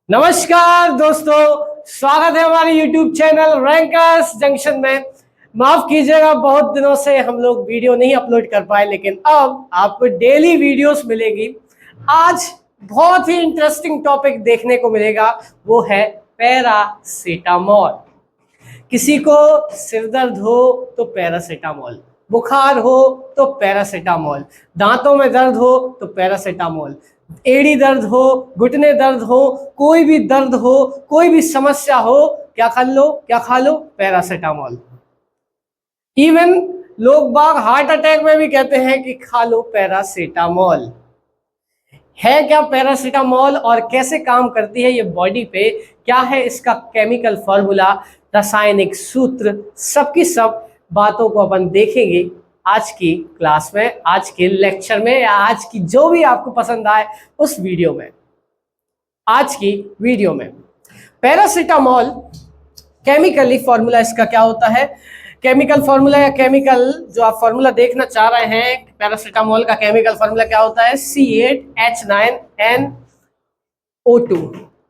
नमस्कार दोस्तों, स्वागत है हमारे YouTube चैनल रैंकर्स जंक्शन में। माफ कीजिएगा, बहुत दिनों से हम लोग वीडियो नहीं अपलोड कर पाए, लेकिन अब आपको डेली वीडियोस मिलेगी। आज बहुत ही इंटरेस्टिंग टॉपिक देखने को मिलेगा, वो है पैरासीटामोल। किसी को सिर दर्द हो तो पैरासीटामोल, बुखार हो तो पैरासीटामोल, दांतों में दर्द हो तो पैरासीटामोल, एड़ी दर्द हो, घुटने दर्द हो, कोई भी दर्द हो, कोई भी समस्या हो, क्या खा लो पैरासीटामोल। इवन लोग बाग हार्ट अटैक में भी कहते हैं कि खा लो पैरासीटामोल। है क्या पैरासीटामोल और कैसे काम करती है ये बॉडी पे, क्या है इसका केमिकल फॉर्मूला, रासायनिक सूत्र, सबकी सब बातों को अपन देखेंगे आज की क्लास में, आज के लेक्चर में, या आज की जो भी आपको पसंद आए उस वीडियो में। आज की वीडियो में पैरासीटामोल केमिकली फॉर्मूला इसका क्या होता है, केमिकल फॉर्मूला या केमिकल जो आप फॉर्मूला देखना चाह रहे हैं, पैरासीटामोल का केमिकल फॉर्मूला क्या होता है, C8H9NO2।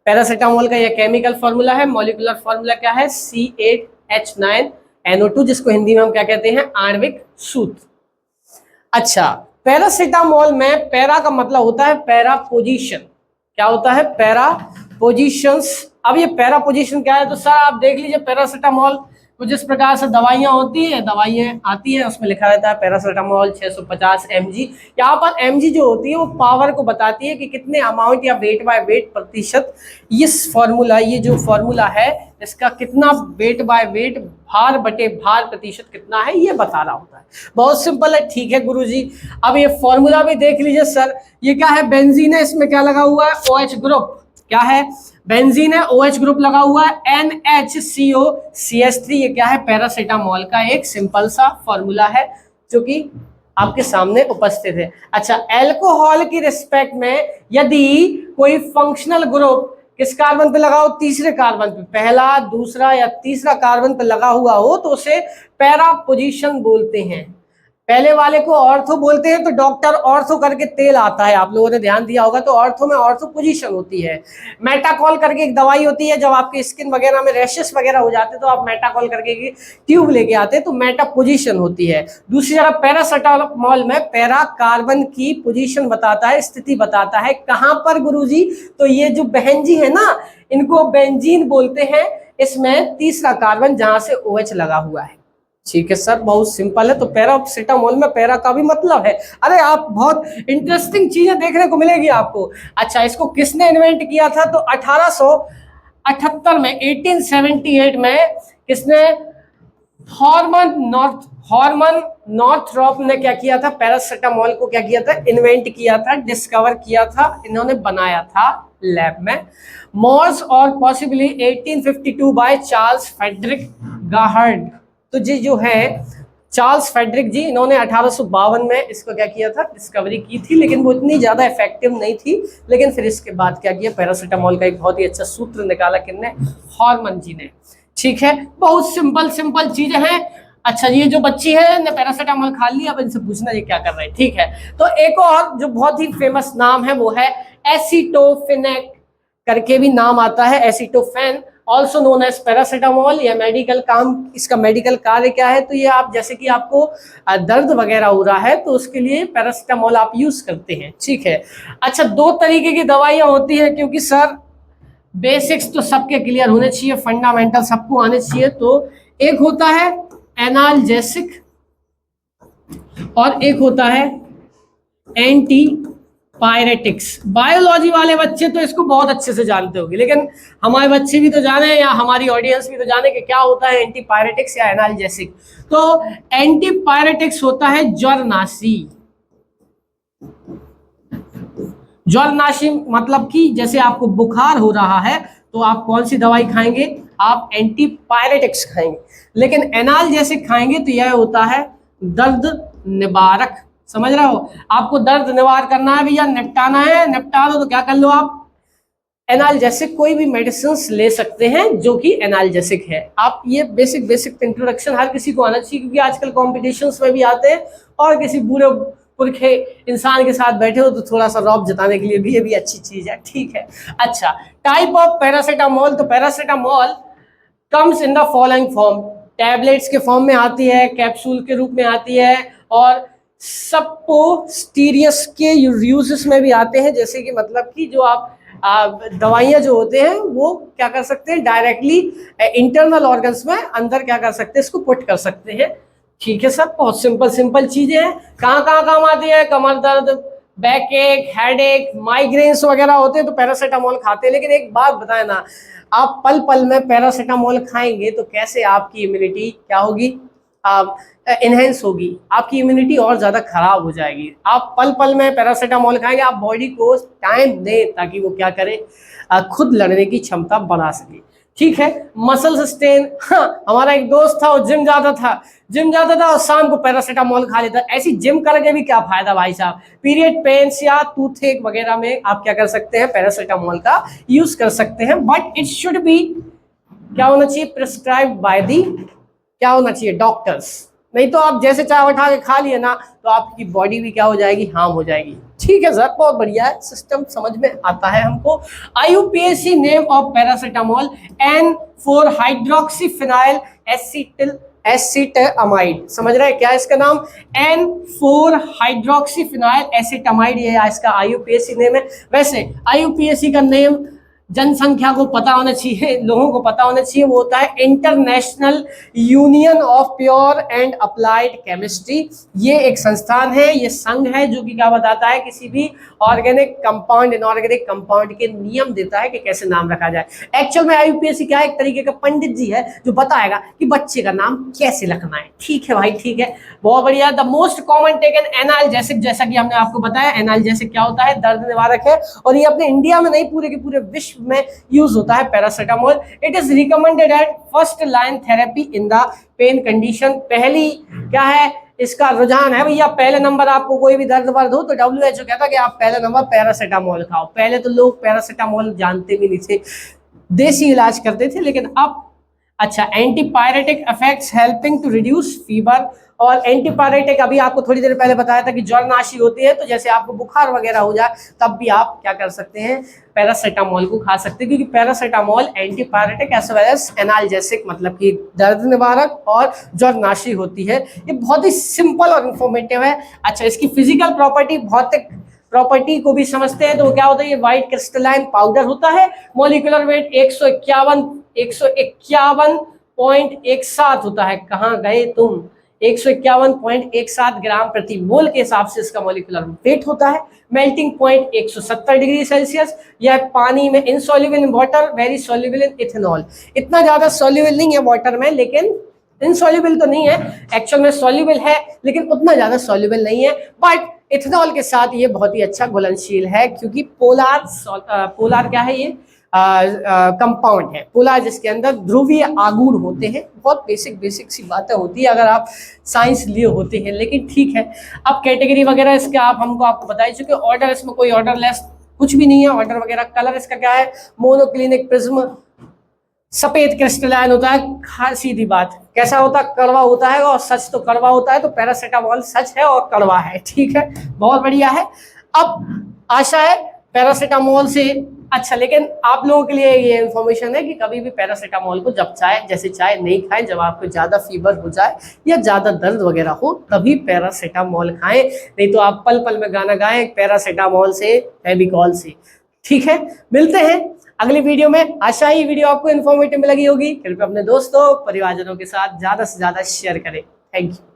पैरासीटामोल का यह केमिकल फॉर्मूला है। मॉलिक्यूलर फॉर्मूला क्या है, C8H9NO2, जिसको हिंदी में हम क्या कहते हैं, आणविक सूत्र। अच्छा, पैरासीटामोल में पैरा का मतलब होता है पैरा पोजीशन। क्या होता है, पैरा पोजीशंस। अब ये पैरा पोजीशन क्या है, तो सर आप देख लीजिए पैरासीटामोल कुछ इस प्रकार से दवाइयां होती है, दवाइयां आती है, उसमें लिखा रहता है पैरासीटामोल 650 mg। यहाँ पर mg जो होती है वो पावर को बताती है कि कितने अमाउंट या वेट बाय वेट प्रतिशत, इस फॉर्मूला, ये जो फॉर्मूला है इसका कितना वेट बाय वेट, भार बटे भार प्रतिशत कितना है, ये बता रहा होता है। बहुत सिंपल है, ठीक है गुरुजी। अब ये फॉर्मूला भी देख लीजिए सर, ये क्या है, बेंजीन है, इसमें क्या लगा हुआ है, OH ग्रुप। क्या है, बेंजीन है, OH ग्रुप लगा हुआ है, NHCOCH3। ये क्या है, पैरासीटामोल का एक सिंपल सा फॉर्मूला है जो कि आपके सामने उपस्थित है। अच्छा, अल्कोहल की रिस्पेक्ट में यदि कोई फंक्शनल ग्रुप किस कार्बन पे लगा हो, तीसरे कार्बन पे, पहला, दूसरा या तीसरा कार्बन पे लगा हुआ हो तो उसे पैरा पोजीशन बोलते हैं। पहले वाले को ऑर्थो बोलते हैं, तो डॉक्टर ऑर्थो करके तेल आता है, आप लोगों ने ध्यान दिया होगा, तो ऑर्थो में ऑर्थो पोजीशन होती है। मेटाकॉल करके एक दवाई होती है, जब आपकी स्किन वगैरह में रैशेस वगैरह हो जाते हैं तो आप मेटाकॉल करके ट्यूब लेके आते हैं, तो मेटा पोजीशन होती है। दूसरी तरफ पैरासीटामोल में पैरा कार्बन की पोजीशन बताता है, स्थिति बताता है, कहां पर गुरुजी, तो ये जो बेंजीन है ना, इनको बेंजीन बोलते हैं। इसमें तीसरा कार्बन जहां से OH लगा हुआ है। ठीक है सर, बहुत सिंपल है। तो पैरासीटामोल में पैरा का भी मतलब है। अरे आप बहुत इंटरेस्टिंग चीजें देखने को मिलेगी आपको। अच्छा, इसको किसने इन्वेंट किया था, तो 1878 में, 1878 में किसने, हॉर्मन नॉर्थरॉप ने क्या किया था, पैरासीटामोल को क्या किया था, इन्वेंट किया था, डिस्कवर किया था, इन्होंने बनाया था लैब में। मॉर्स और पॉसिबली 1852 बाय चार्ल्स फ्रेडरिक गाहर्ड। तो जी जो है चार्ल्स फ्रेडरिक जी, इन्होंने 1852 में इसको क्या किया था, डिस्कवरी की थी, लेकिन वो इतनी ज्यादा इफेक्टिव नहीं थी। लेकिन फिर इसके बाद क्या किया, पैरासीटामोल का एक बहुत ही अच्छा सूत्र निकाला, किसने, हॉर्मन जी ने। ठीक है, बहुत सिंपल चीजें हैं। अच्छा, ये जो बच्ची है ने पैरासीटामोल खा लिया, अब इनसे पूछना ये क्या कर रहे हैं। ठीक है, तो एक और जो बहुत ही फेमस नाम है वो है एसिटोफेनेक करके भी नाम आता है, एसिटोफेन, ऑल्सो नोन एज पैरासीटामोल। या मेडिकल काम, इसका मेडिकल कार्य क्या है, तो ये आप जैसे कि आपको दर्द वगैरह हो रहा है तो उसके लिए पैरासीटामोल आप यूज करते हैं। ठीक है। अच्छा, दो तरीके की दवाइयां होती है, क्योंकि सर बेसिक्स तो सबके क्लियर होने चाहिए, फंडामेंटल सबको आने चाहिए। तो एक होता है एनाल्जेसिक और एक होता है एंटी पायरेटिक्स। बायोलॉजी वाले बच्चे तो इसको बहुत अच्छे से जानते होंगे, लेकिन हमारे बच्चे भी तो जाने या हमारी ऑडियंस भी तो जाने कि क्या होता है एंटी पायरेटिक्स या एनाल्जेसिक। तो एंटी पायरेटिक्स होता है ज्वरनाशी। ज्वरनाशी मतलब कि जैसे आपको बुखार हो रहा है तो आप कौन सी दवाई खाएंगे, आप एंटी पायरेटिक्स खाएंगे। लेकिन एनाल्जेसिक खाएंगे तो यह होता है दर्द निवारक। समझ रहे हो, आपको दर्द निवार करना है भैया, निपटाना है, निपटा दो, तो क्या कर लो आप, एनाल्जेसिक कोई भी मेडिसिन ले सकते हैं जो कि एनाल्जेसिक है। आप ये बेसिक इंट्रोडक्शन हर किसी को आना चाहिए, क्योंकि आजकल कॉम्पिटिशन्स में भी आते हैं और किसी बूढ़े पुरखे इंसान के साथ बैठे हो तो थोड़ा सा रौब जताने के लिए भी ये भी अच्छी चीज है, ठीक है। अच्छा, टाइप ऑफ पैरासीटामोल, तो paracetamol comes in the following form, tablets के फॉर्म में आती है, कैप्सूल के रूप में आती है, और सपोस्टीरियस के यूजेस में भी आते हैं, जैसे कि मतलब कि जो आप दवाइयाँ जो होते हैं वो क्या कर सकते हैं, डायरेक्टली इंटरनल ऑर्गन्स में अंदर क्या कर सकते हैं, इसको पुट कर सकते हैं, ठीक है सर। बहुत सिंपल सिंपल चीजें हैं। कहाँ कहाँ काम आती है, कमर दर्द, बैक एक, हेड एक, माइग्रेन्स वगैरह होते हैं तो पैरासीटामोल खाते हैं। लेकिन एक बात बताए ना, आप पल पल में पैरासीटामोल खाएंगे तो कैसे आपकी इम्यूनिटी क्या होगी, इनहेंस होगी, आपकी इम्यूनिटी और ज़्यादा खराब हो जाएगी। आप पल पल में पैरासीटामोल खाएंगे, आप बॉडी को टाइम दें ताकि वो क्या करे, खुद लड़ने की क्षमता बढ़ा सके, ठीक है। मसल सस्टेन, हाँ, हमारा एक दोस्त था, वो जिम जाता था और शाम को पैरासीटामोल खा लेता। ऐसी जिम करके भी क्या फायदा भाई साहब, पीरियड पेन्स या टूथेक वगैरह में आप क्या कर सकते हैं, पैरासीटामोल का यूज कर सकते हैं, बट इट शुड बी क्या होना चाहिए, प्रिस्क्राइब्ड बाय दी क्या होना चाहिए, डॉक्टर्स। नहीं तो आप जैसे चाय उठा के खा लिए ना तो आपकी बॉडी भी क्या हो जाएगी, हार्म हो जाएगी, ठीक है सर। बहुत बढ़िया है, सिस्टम समझ में आता है हमको। IUPAC name of paracetamol N4 hydroxyphenyl acetamide, समझ रहे हैं क्या इसका नाम, N4 हाइड्रोक्सीफिनाइल एसिटामाइड, ये इसका IUPAC नेम है। वैसे IUPAC का नेम जनसंख्या को पता होना चाहिए, लोगों को पता होना चाहिए, वो होता है international union of pure and applied chemistry. ये एक संस्थान है, ये संघ है जो कि क्या बताता है, किसी भी ऑर्गेनिक कंपाउंड, इनऑर्गेनिक कंपाउंड के नियम देता है कि कैसे नाम रखा जाए। एक्चुअल में IUPAC क्या है, एक तरीके का पंडित जी है जो बताएगा कि बच्चे का नाम कैसे रखना है, ठीक है भाई, ठीक है, बहुत बढ़िया। The most common taken analgesic, जैसा कि हमने आपको बताया एनाल्जेसिक क्या होता है, दर्द निवारक है, और ये अपने इंडिया में नहीं पूरे के पूरे विश्व में यूज होता है paracetamol. It is recommended at first line therapy in the pain condition. पहली क्या है, इसका रुझान है भैया, पहले नंबर आपको कोई भी दर्द वर्द हो तो WHO कहता है कि आप पहले नंबर पैरासीटामोल खाओ। पहले तो लोग पैरासीटामोल जानते भी नहीं थे, देसी इलाज करते थे, लेकिन अब अच्छा, antipyretic effects helping to reduce fever, और एंटीपायरेटिक अभी आपको थोड़ी देर पहले बताया था कि ज्वरनाशी होती है, तो जैसे आपको बुखार वगैरह हो जाए तब भी आप क्या कर सकते हैं, पैरासीटामोल को खा सकते हैं, क्योंकि paracetamol antipyretic as well as analgesic, मतलब कि दर्द निवारक और ज्वरनाशी होती है। ये बहुत ही सिंपल और इंफॉर्मेटिव है। अच्छा, इसकी फिजिकल प्रॉपर्टी, भौतिक प्रॉपर्टी को भी समझते हैं, तो क्या होता है, ये व्हाइट क्रिस्टलाइन पाउडर होता है, मॉलिक्यूलर वेट 151.17 होता है। कहाँ गए तुम, 151.17 ग्राम प्रति मोल के हिसाब से इसका मॉलिक्यूलर वेट होता है। Melting point 170 degree Celsius. यह पानी में insoluble in water, very soluble in ethanol. इतना ज्यादा सॉल्युबल नहीं है वाटर में, लेकिन इनसॉल्युबल तो नहीं है, एक्चुअल में सॉल्युबल है लेकिन उतना ज्यादा सॉल्युबल नहीं है। बट इथेनॉल के साथ ये बहुत ही अच्छा घुलनशील है, क्योंकि पोलार क्या है, ये कंपाउंड है, पोलार, जिसके अंदर ध्रुवीय आगुण होते हैं। बहुत बेसिक सी बातें होती है अगर आप साइंस लिए होते हैं, लेकिन ठीक है। अब कैटेगरी वगैरह इसके आपको बता चुके। ऑर्डर, इसमें कोई ऑर्डरलेस कुछ भी नहीं है, ऑर्डर वगैरह। कलर इसका क्या है, मोनोक्लिनिक प्रिज्म, सफेद क्रिस्टलाइन होता है। सीधी बात, कैसा होता है, कड़वा होता है, और सच तो कड़वा होता है, तो पैरासीटामोल सच है और कड़वा है, ठीक है, बहुत बढ़िया है। अब आशा है पैरासीटामोल से अच्छा, लेकिन आप लोगों के लिए ये इन्फॉर्मेशन है कि कभी भी पैरासीटामोल को जब चाहे नहीं खाएं। जब आपको ज़्यादा फीवर हो जाए या ज़्यादा दर्द वगैरह हो तभी पैरासीटामोल खाएं, नहीं तो आप पल पल में गाना गाएं पैरासीटामोल से, फेविकॉल से, ठीक है। मिलते हैं अगली वीडियो में। आशा ही वीडियो आपको इन्फॉर्मेटिव लगी होगी। कृपया अपने दोस्तों, परिवारजनों के साथ ज़्यादा से ज़्यादा शेयर करें। Thank you.